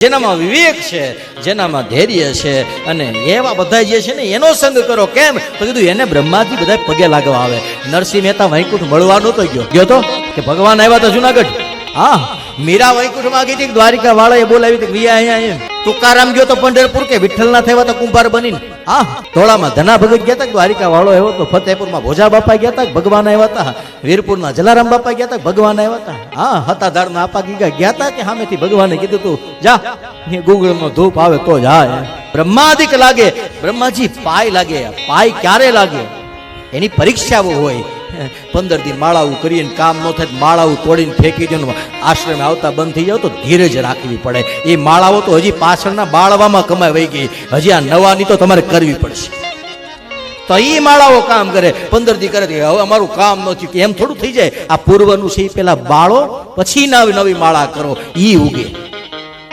જેનામાં વિવેક છે, જેનામાં ધૈર્ય છે, અને એવા બધા જે છે ને એનો સંગ કરો. કેમ તો કીધું એને બ્રહ્માજી બધા પગે લાગવા આવે. નરસિંહ મહેતા વૈકુંઠ મળવા નતો ગયો તો કે ભગવાન આવ્યા હતા જુનાગઢ. હા, મીરા વૈકુંઠમાં ગઈ હતી, દ્વારિકા વાળાએ બોલાવી હતી વિયા અહીંયા એમ. તુકારામ ગયો તો પંઢરપુર કે વિઠ્ઠલના થયા તો કુંભાર બનીને. હા, ધોળામાં ધના ભગત ગયા હતા, દ્વારિકા વાળો આવ્યો તો. ફતેહપુરમાં ભોજા બાપા ગયા હતા, ભગવાન આવ્યા હતા. વીરપુરના જલારામ બાપા ગયા હતા, ભગવાન આવ્યા હતા. હા, હતાધારના આપા ગયા હતા કે સામેથી ભગવાને કીધું તું જા, ગુગળમાં ધૂપ આવે તો જાય. બ્રહ્માદિક લાગે, બ્રહ્માજી પાય લાગે. પાય ક્યારે લાગે? એની પરીક્ષાઓ હોય. 15 દિન માળાઓ કરીને કામ ન થાય, માળાઓ તોડીને ફેંકી દો, આશ્રમે આવતા બંધ થઈ જાવ તો ધીરજ રાખવી પડે. એ માળાઓ તો હજી પાછળના બાળવામાં કમાઈ વહી ગઈ, હજી આ નવાની તો તમારે કરવી પડશે. તો એ માળાઓ કામ કરે. 15 દી કરે હવે અમારું કામ નથી, એમ થોડું થઈ જાય. આ પૂર્વનું છે એ પેલા બાળો, પછી નવી નવી માળા કરો, ઈ ઉગે.